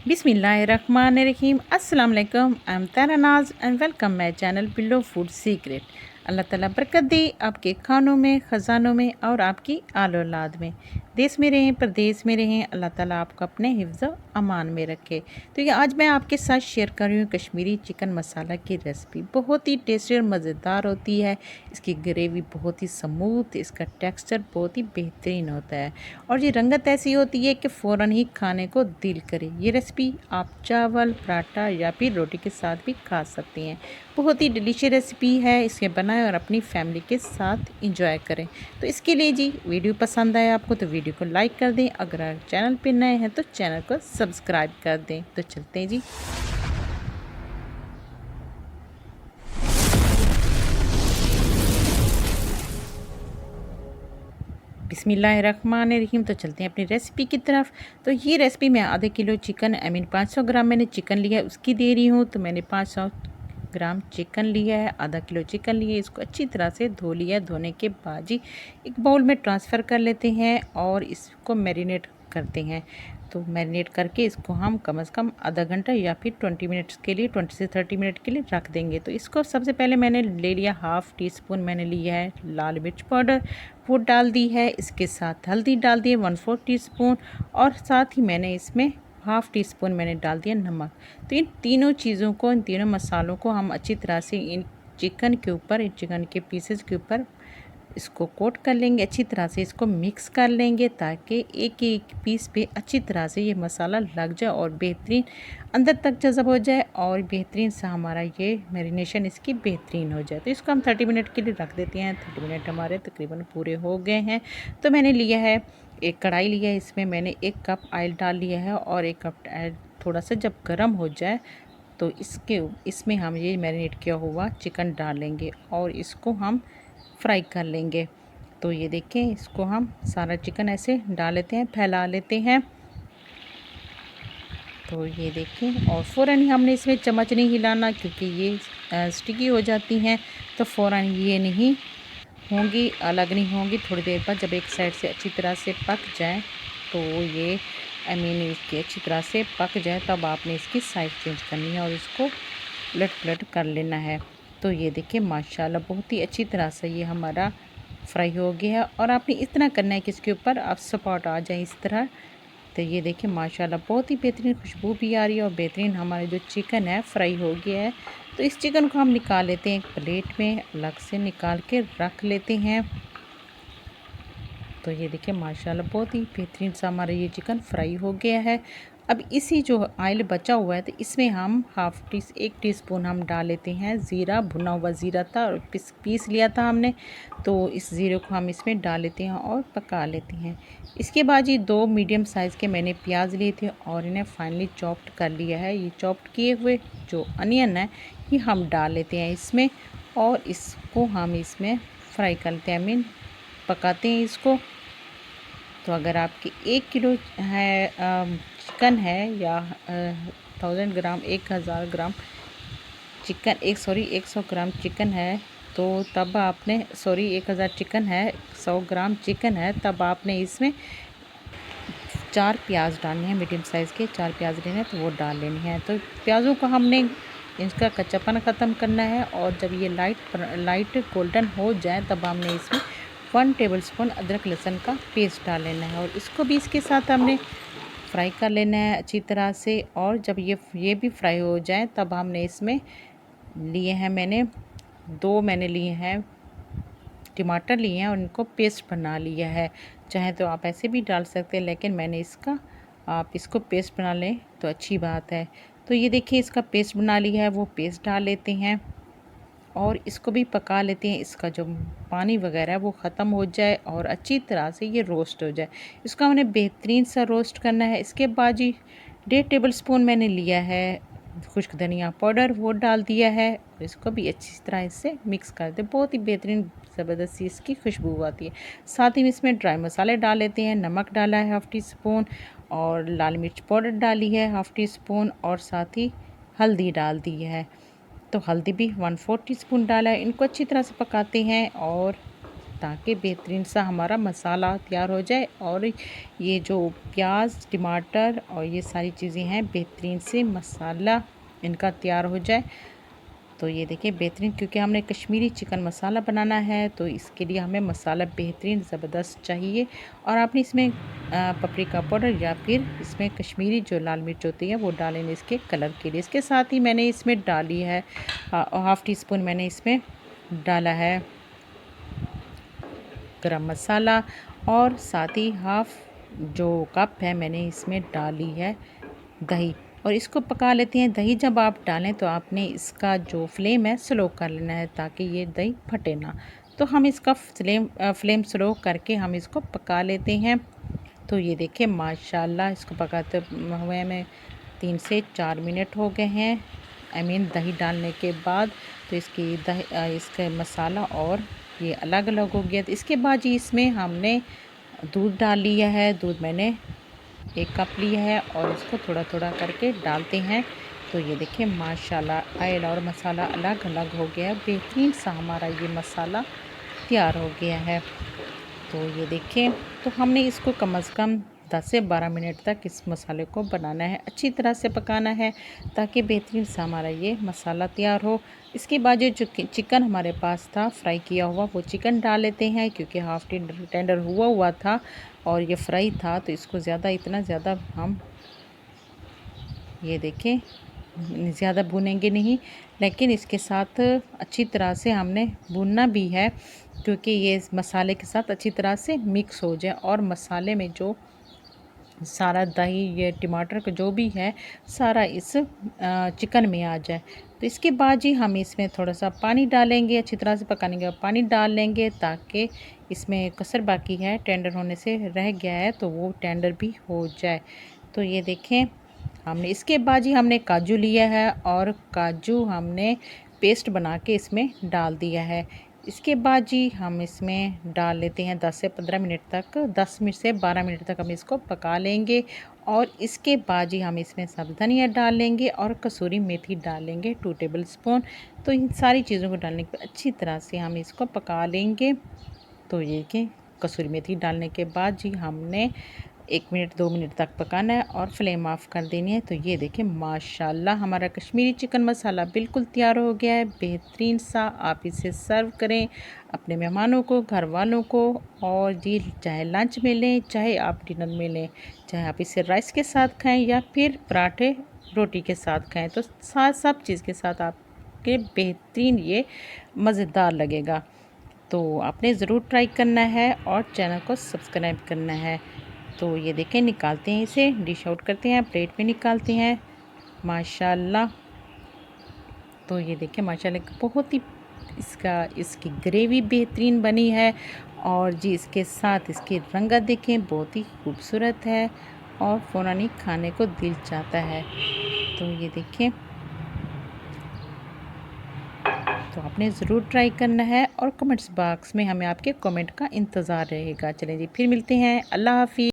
बिस्मिल्लाहिर्रहमानिर्रहीम। अस्सलाम वालेकुम। आई am Tara Naaz and welcome my channel pillow food secret. अल्लाह ताला बरकत दे आपके खानों में, ख़जानों में और आपकी आलो औलाद में। देश में रहें, प्रदेश में रहें, अल्लाह ताला आपको अपने हिफ्ज़ अमान में रखे। तो ये आज मैं आपके साथ शेयर कर रही हूँ कश्मीरी चिकन मसाला की रेसिपी। बहुत ही टेस्टी और मज़ेदार होती है। इसकी ग्रेवी बहुत ही स्मूथ, इसका टेक्सचर बहुत ही बेहतरीन होता है और ये रंगत ऐसी होती है कि फ़ौरन ही खाने को दिल करे। ये रेसिपी आप चावल, पराठा या फिर रोटी के साथ भी खा सकती हैं। बहुत ही डिलीशियस रेसिपी है। इसे बनाएं और अपनी फैमिली के साथ इंजॉय करें। तो इसके लिए जी वीडियो पसंद आए आपको तो वीडियो को लाइक कर दें। अगर आप चैनल पर नए हैं तो चैनल को सब्सक्राइब कर दें। तो चलते हैं जी। बिस्मिल्लाहिर्रहमानिर्रहीम। तो चलते हैं अपनी रेसिपी की तरफ। तो ये रेसिपी मैं आधे किलो चिकन 500 ग्राम मैंने चिकन लिया है, उसकी दे रही हूँ। तो मैंने 500 ग्राम चिकन लिया है, आधा किलो चिकन लिया। इसको अच्छी तरह से धो लिया। धोने के बाद जी एक बाउल में ट्रांसफ़र कर लेते हैं और इसको मैरिनेट करते हैं। तो मैरिनेट करके इसको हम कम से कम आधा घंटा या फिर 20 मिनट्स के लिए 20 से 30 मिनट के लिए रख देंगे। तो इसको सबसे पहले मैंने ले लिया, हाफ़ टी स्पून मैंने लिया है लाल मिर्च पाउडर, वो डाल दी है। इसके साथ हल्दी डाल दी है 1/4 टी स्पून और साथ ही मैंने इसमें हाफ़ टी स्पून मैंने डाल दिया नमक। तो इन तीनों चीज़ों को, इन तीनों मसालों को हम अच्छी तरह से इन चिकन के ऊपर, इन चिकन के पीसेस के ऊपर इसको कोट कर लेंगे। अच्छी तरह से इसको मिक्स कर लेंगे ताकि एक एक पीस पे अच्छी तरह से ये मसाला लग जाए और बेहतरीन अंदर तक जज़ब हो जाए और बेहतरीन सा हमारा ये मैरिनेशन इसकी बेहतरीन हो जाए। तो इसको हम 30 मिनट के लिए रख देते हैं। 30 मिनट हमारे तकरीबन पूरे हो गए हैं। तो मैंने लिया है एक कढ़ाई लिया है, इसमें मैंने 1 कप ऑयल डाल लिया है और 1 कप ऑयल थोड़ा सा जब गर्म हो जाए तो इसमें हम ये मैरिनेट किया हुआ चिकन डालेंगे और इसको हम फ्राई कर लेंगे। तो ये देखें, इसको हम सारा चिकन ऐसे डाल लेते हैं, फैला लेते हैं। तो ये देखें, और फ़ौरन ही हमने इसमें चम्मच नहीं हिलाना क्योंकि ये स्टिकी हो जाती हैं। तो फ़ौरन ये नहीं होंगी, अलग नहीं होंगी। थोड़ी देर बाद जब एक साइड से अच्छी तरह से पक जाए तो ये इसकी अच्छी तरह से पक जाए तब आपने इसकी साइड चेंज करनी है और इसको उलट पलट कर लेना है। तो ये देखिए माशाल्लाह बहुत ही अच्छी तरह से ये हमारा फ्राई हो गया है और आपने इस तरह करना है कि इसके ऊपर आप स्पॉट आ जाए इस तरह। तो ये देखिए माशाल्लाह बहुत ही बेहतरीन खुशबू भी आ रही है और बेहतरीन हमारा जो चिकन है फ्राई हो गया है। तो इस चिकन को हम निकाल लेते हैं, एक प्लेट में अलग से निकाल के रख लेते हैं। तो ये देखिए माशाल्लाह बहुत ही बेहतरीन सा हमारा ये चिकन फ्राई हो गया है। अब इसी जो ऑयल बचा हुआ है तो इसमें हम 1 टीस्पून हम डाल लेते हैं ज़ीरा। भुना हुआ ज़ीरा था और पीस लिया था हमने, तो इस ज़ीरे को हम इसमें डाल लेते हैं और पका लेते हैं। इसके बाद ये 2 मीडियम साइज़ के मैंने प्याज लिए थे और इन्हें फाइनली चॉप्ड कर लिया है। ये चॉप्ड किए हुए जो अनियन है ये हम डाल लेते हैं इसमें और इसको हम इसमें फ्राई कर लेते हैं, पकाते हैं इसको। तो अगर आपकी 1 किलो है चिकन है या 1000 ग्राम 1000 ग्राम चिकन 100 ग्राम चिकन है तो तब आपने 1000 चिकन है 100 ग्राम चिकन है तब आपने इसमें 4 प्याज डालने हैं, मीडियम साइज़ के 4 प्याज लेने हैं तो वो डाल लेने हैं। तो प्याज़ों को हमने इसका कच्चापन ख़त्म करना है और जब ये लाइट गोल्डन हो जाए तब हमने इसमें 1 टेबलस्पून अदरक लहसुन का पेस्ट डाल लेना है और इसको भी इसके साथ हमने फ्राई कर लेना है अच्छी तरह से। और जब ये भी फ्राई हो जाए तब हमने इसमें लिए हैं मैंने लिए हैं टमाटर लिए हैं और इनको पेस्ट बना लिया है। चाहे तो आप ऐसे भी डाल सकते हैं लेकिन आप इसको पेस्ट बना लें तो अच्छी बात है। तो ये देखिए इसका पेस्ट बना लिया है, वो पेस्ट डाल लेते हैं और इसको भी पका लेते हैं। इसका जो पानी वगैरह है वो ख़त्म हो जाए और अच्छी तरह से ये रोस्ट हो जाए। इसको हमने बेहतरीन सा रोस्ट करना है। इसके बाद जी 1.5 टेबलस्पून मैंने लिया है खुश्क धनिया पाउडर, वो डाल दिया है और इसको भी अच्छी तरह इससे मिक्स कर दे। बहुत ही बेहतरीन ज़बरदस्त सी इसकी खुशबू आती है। साथ ही इसमें ड्राई मसाले डाल लेते हैं। नमक डाला है 1/2 टी स्पून और लाल मिर्च पाउडर डाली है 1/2 टी स्पून और साथ ही हल्दी डाल दी है। तो हल्दी भी 1/4 टी स्पून डाला है। इनको अच्छी तरह से पकाते हैं और ताकि बेहतरीन सा हमारा मसाला तैयार हो जाए और ये जो प्याज, टमाटर और ये सारी चीज़ें हैं बेहतरीन से मसाला इनका तैयार हो जाए। तो ये देखिए बेहतरीन, क्योंकि हमने कश्मीरी चिकन मसाला बनाना है तो इसके लिए हमें मसाला बेहतरीन ज़बरदस्त चाहिए। और आपने इसमें पपरिका पाउडर या फिर इसमें कश्मीरी जो लाल मिर्च होती है वो डालेंगे इसके कलर के लिए। इसके साथ ही मैंने इसमें डाली है हाफ़ टी स्पून मैंने इसमें डाला है गरम मसाला, और साथ ही हाफ़ जो कप है मैंने इसमें डाली है दही, और इसको पका लेते हैं। दही जब आप डालें तो आपने इसका जो फ्लेम है स्लो कर लेना है ताकि ये दही फटे ना। तो हम इसका फ्लेम स्लो करके हम इसको पका लेते हैं। तो ये देखिए माशाल्लाह इसको पकाते हुए हमें 3 से 4 मिनट हो गए हैं, दही डालने के बाद। तो इसका मसाला और ये अलग अलग हो गया। तो इसके बाद जी इसमें हमने दूध डाल लिया है। दूध मैंने 1 कप लिया है और इसको थोड़ा थोड़ा करके डालते हैं। तो ये देखिए माशाल्लाह ऑयल और मसाला अलग अलग हो गया है, बेहतरीन सा हमारा ये मसाला तैयार हो गया है। तो ये देखें, तो हमने इसको कम से कम 10 से 12 मिनट तक इस मसाले को बनाना है, अच्छी तरह से पकाना है ताकि बेहतरीन सा हमारा ये मसाला तैयार हो। इसके बाद जो चिकन हमारे पास था फ्राई किया हुआ वो चिकन डाल लेते हैं, क्योंकि हाफ़ टेंडर हुआ था और ये फ्राई था तो इसको इतना ज़्यादा हम ये देखें ज़्यादा भूनेंगे नहीं, लेकिन इसके साथ अच्छी तरह से हमने भूनना भी है क्योंकि ये मसाले के साथ अच्छी तरह से मिक्स हो जाए और मसाले में जो सारा दही ये टमाटर का जो भी है सारा इस चिकन में आ जाए। तो इसके बाद जी हम इसमें थोड़ा सा पानी डालेंगे, अच्छी तरह से पकाने के बाद पानी डाल लेंगे ताकि इसमें कसर बाकी है टेंडर होने से रह गया है तो वो टेंडर भी हो जाए। तो ये देखें हमने इसके बाद जी हमने काजू लिया है और काजू हमने पेस्ट बना के इसमें डाल दिया है। इसके बाद जी हम इसमें डाल लेते हैं 10 से 15 मिनट तक, 10 मिनट से 12 मिनट तक हम इसको पका लेंगे। और इसके बाद जी हम इसमें सब्ज़ धनिया डाल लेंगे और कसूरी मेथी डाल लेंगे 2 टेबल स्पून। तो इन सारी चीज़ों को डालने के बाद अच्छी तरह से हम इसको पका लेंगे। तो ये कि कसूरी मेथी डालने के बाद जी हमने 1 मिनट 2 मिनट तक पकाना है और फ्लेम ऑफ कर देनी है। तो ये देखें माशाल्लाह हमारा कश्मीरी चिकन मसाला बिल्कुल तैयार हो गया है, बेहतरीन सा। आप इसे सर्व करें अपने मेहमानों को, घर वालों को, और जी चाहे लंच में लें चाहे आप डिनर में लें, चाहे आप इसे राइस के साथ खाएं या फिर पराठे रोटी के साथ खाएं, तो सब चीज़ के साथ आपके बेहतरीन ये मज़ेदार लगेगा। तो आपने ज़रूर ट्राई करना है और चैनल को सब्सक्राइब करना है। तो ये देखें निकालते हैं, इसे डिश आउट करते हैं, प्लेट में निकालते हैं माशाल्लाह। तो ये देखें माशाल्लाह बहुत ही इसकी ग्रेवी बेहतरीन बनी है और जी इसके साथ इसकी रंगत देखें बहुत ही खूबसूरत है और फ़ौरन ही खाने को दिल चाहता है। तो ये देखें, तो आपने ज़रूर ट्राई करना है और कमेंट्स बॉक्स में हमें आपके कमेंट का इंतज़ार रहेगा। चलें जी फिर मिलते हैं, अल्लाह हाफ़िज़।